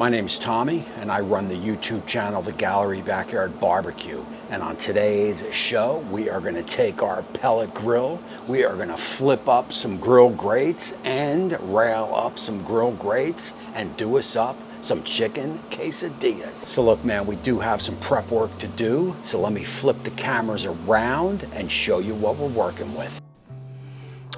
My name's Tommy, and I run the YouTube channel, The Gallery Backyard Barbecue. And on today's show, we are going to take our pellet grill, we are going to flip up some grill grates and rail up some grill grates and do us up some chicken quesadillas. So look, man, we do have some prep work to do. So let me flip the cameras around and show you what we're working with.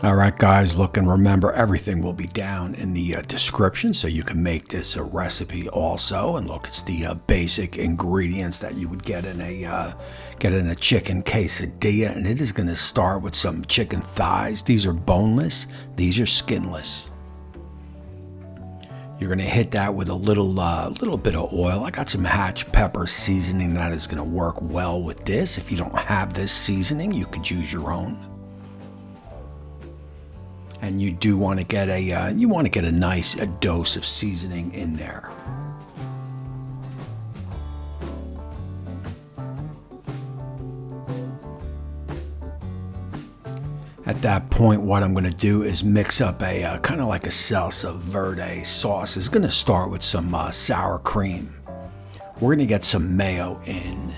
All right, guys, look, and remember, everything will be down in the description, so you can make this a recipe also. And look, it's the basic ingredients that you would get in a chicken quesadilla, and it is going to start with some chicken thighs. These are boneless, these are skinless. You're going to hit that with a little bit of oil. I got some hatch pepper seasoning that is going to work well with this. If you don't have this seasoning, you could use your own. And you do want to get a nice dose of seasoning in there. At that point, what I'm going to do is mix up a kind of like a salsa verde sauce. It's going to start with some sour cream. We're going to get some mayo in.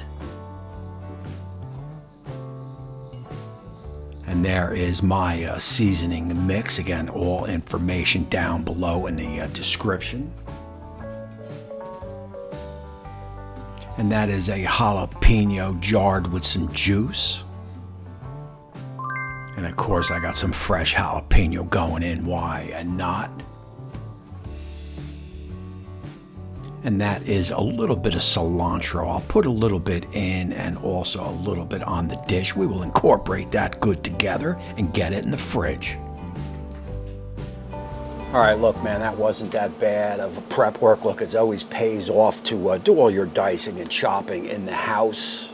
And there is my seasoning mix. Again, all information down below in the description. And that is a jalapeno jarred with some juice. And of course, I got some fresh jalapeno going in. Why and not? And that is a little bit of cilantro. I'll put a little bit in and also a little bit on the dish. We will incorporate that good together and get it in the fridge. All right, look, man, that wasn't that bad of a prep work. Look, it always pays off to do all your dicing and chopping in the house.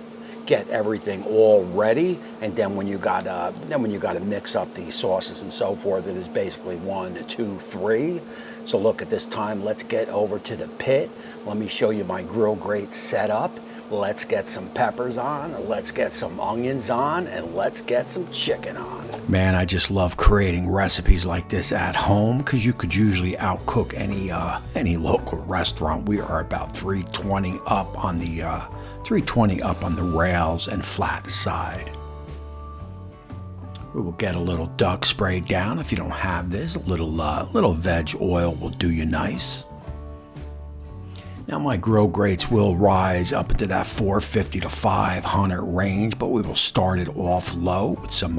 Get everything all ready, and then when you gotta mix up the sauces and so forth, it is basically 1, 2, 3. So look, at this time, let's get over to the pit. Let me show you my grill grate setup. Let's get some peppers on, let's get some onions on, and let's get some chicken on. Man, I just love creating recipes like this at home, because you could usually outcook any local restaurant. We are about 320 up on the rails and flat side. We will get a little duck sprayed down. If you don't have this, a little veg oil will do you nice. Now my grill grates will rise up into that 450 to 500 range, but we will start it off low with some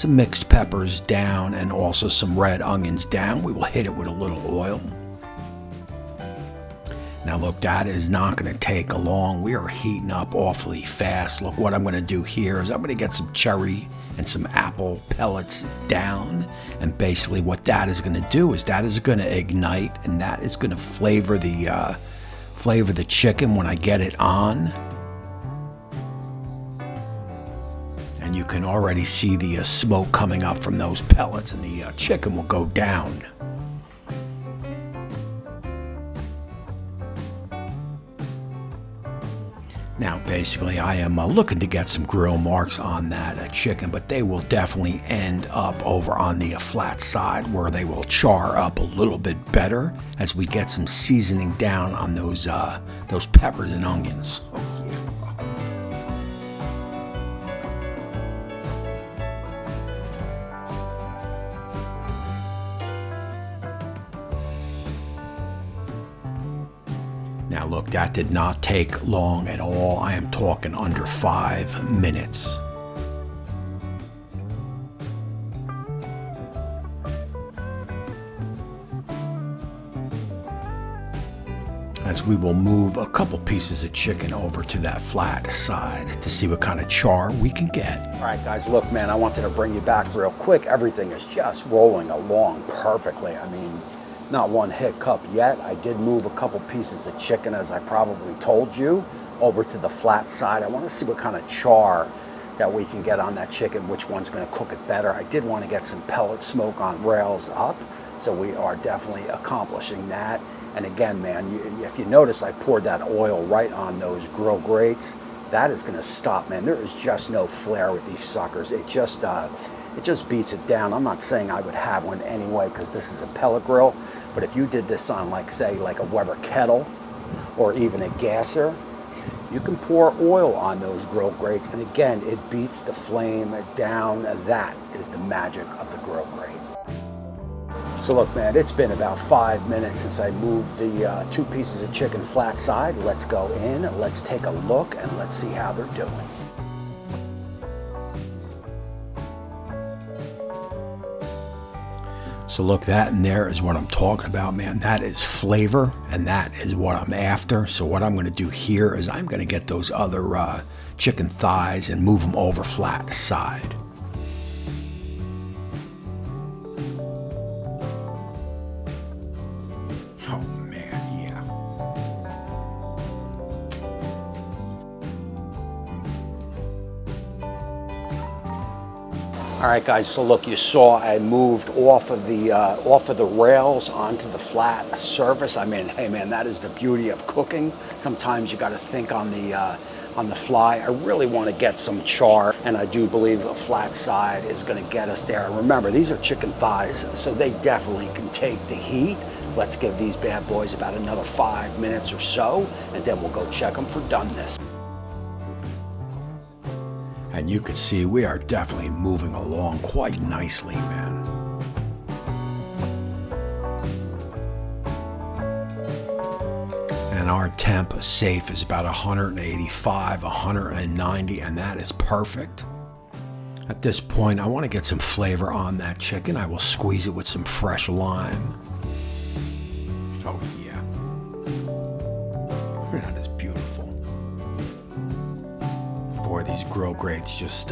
mixed peppers down and also some red onions down. We will hit it with a little oil. Now look, that is not going to take long. We are heating up awfully fast. Look, what I'm going to do here is I'm going to get some cherry and some apple pellets down, and basically what that is going to do is that is going to ignite, and that is going to flavor the chicken when I get it on. And you can already see the smoke coming up from those pellets, and the chicken will go down. Now, basically, I am looking to get some grill marks on that chicken, but they will definitely end up over on the flat side where they will char up a little bit better as we get some seasoning down on those peppers and onions. Now look, that did not take long at all. I am talking under 5 minutes. As we will move a couple pieces of chicken over to that flat side to see what kind of char we can get. All right, guys, look, man, I wanted to bring you back real quick. Everything is just rolling along perfectly. I mean, not one hiccup yet. I did move a couple pieces of chicken, as I probably told you, over to the flat side. I want to see what kind of char that we can get on that chicken, which one's going to cook it better. I did want to get some pellet smoke on rails up, so we are definitely accomplishing that. And again, man, if you notice, I poured that oil right on those grill grates. That is going to stop, man. There is just no flare with these suckers. It just beats it down. I'm not saying I would have one anyway, because this is a pellet grill, But if you did this on, like, say, like a Weber kettle or even a gasser, you can pour oil on those grill grates, and again, it beats the flame down. That is the magic of the grill grate. So look, man, it's been about 5 minutes since I moved the 2 pieces of chicken flat side. Let's go in, let's take a look, and let's see how they're doing. So look, that in there is what I'm talking about, man. That is flavor, and that is what I'm after. So what I'm gonna do here is I'm gonna get those other chicken thighs and move them over flat side. Oh man, yeah. All right, guys, so look, you saw I moved off of the rails onto the flat surface. I mean, hey man, that is the beauty of cooking. Sometimes you got to think on the fly. I really want to get some char, and I do believe a flat side is going to get us there. And remember, these are chicken thighs, so they definitely can take the heat. Let's give these bad boys about another 5 minutes or so, and then we'll go check them for doneness. And you can see we are definitely moving along quite nicely, man. And our temp safe is about 185, 190, and that is perfect. At this point, I want to get some flavor on that chicken. I will squeeze it with some fresh lime. Oh yeah. That is beautiful. Boy, these grill grates just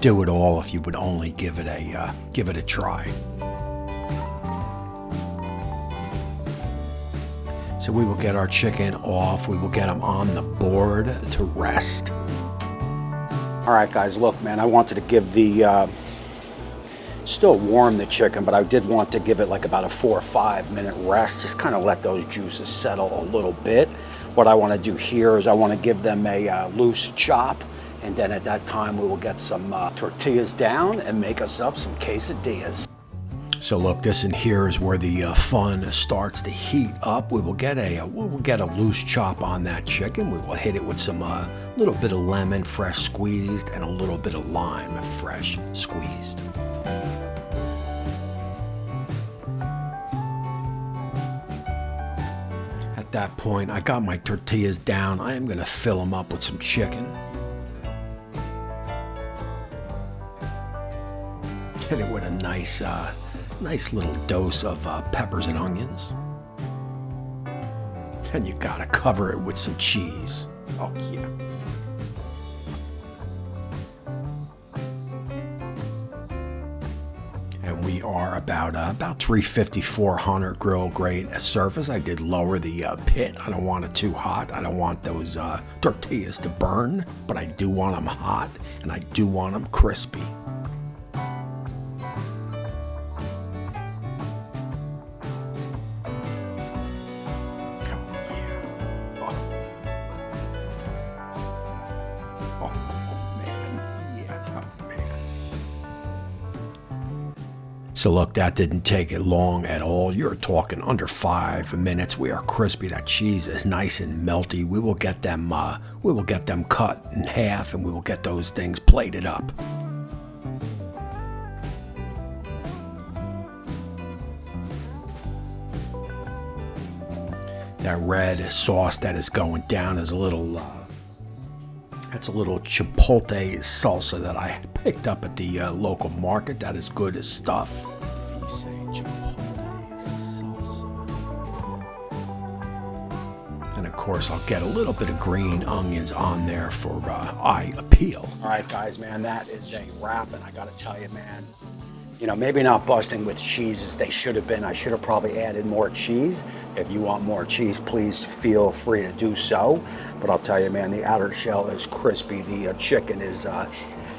do it all if you would only give it a try. So we will get our chicken off. We will get them on the board to rest. All right, guys, look, man, I wanted to give still warm the chicken, but I did want to give it like about a 4 or 5 minute rest. Just kind of let those juices settle a little bit. What I want to do here is I want to give them a loose chop, and then at that time we will get some tortillas down and make us up some quesadillas. So look, this in here is where the fun starts to heat up. We will get a loose chop on that chicken. We will hit it with some little bit of lemon fresh squeezed and a little bit of lime fresh squeezed. At that point, I got my tortillas down. I am going to fill them up with some chicken. Hit it with a nice little dose of peppers and onions. And you gotta cover it with some cheese. Oh yeah. And we are about 350, 400 grill grate surface. I did lower the pit. I don't want it too hot. I don't want those tortillas to burn, but I do want them hot, and I do want them crispy. So look, that didn't take it long at all. You're talking under 5 minutes. We are crispy. That cheese is nice and melty. We will get them cut in half, and we will get those things plated up. That red sauce that is going down is a little chipotle salsa that I picked up at the local market. That is good as stuff. Did he say chipotle salsa? And of course, I'll get a little bit of green onions on there for eye appeal. All right, guys, man, that is a wrap, and I got to tell you, man, you know, maybe not busting with cheese as they should have been. I should have probably added more cheese. If you want more cheese, please feel free to do so. But I'll tell you, man, the outer shell is crispy. The chicken is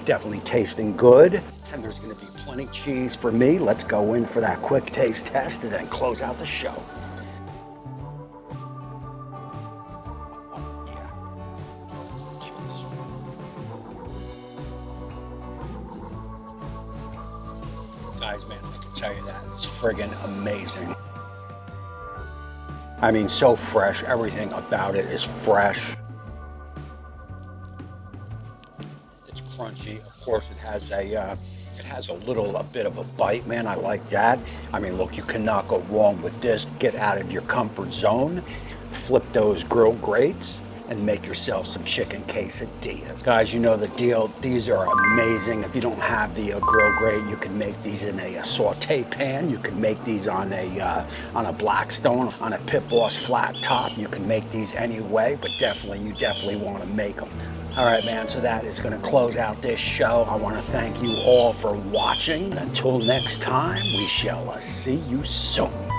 definitely tasting good. And there's going to be plenty of cheese for me. Let's go in for that quick taste test and then close out the show. Oh, yeah. Guys, man, I can tell you that. It's friggin' amazing. I mean, so fresh. Everything about it is fresh. It's crunchy. Of course, it has a bit of a bite, man. I like that. I mean, look, you cannot go wrong with this. Get out of your comfort zone, flip those grill grates, and make yourself some chicken quesadillas. Guys, you know the deal. These are amazing. If you don't have the grill grate, you can make these in a saute pan. You can make these on a Blackstone, on a Pit Boss flat top. You can make these any way, but you definitely want to make them. All right, man, so that is going to close out this show. I want to thank you all for watching. Until next time, we shall see you soon.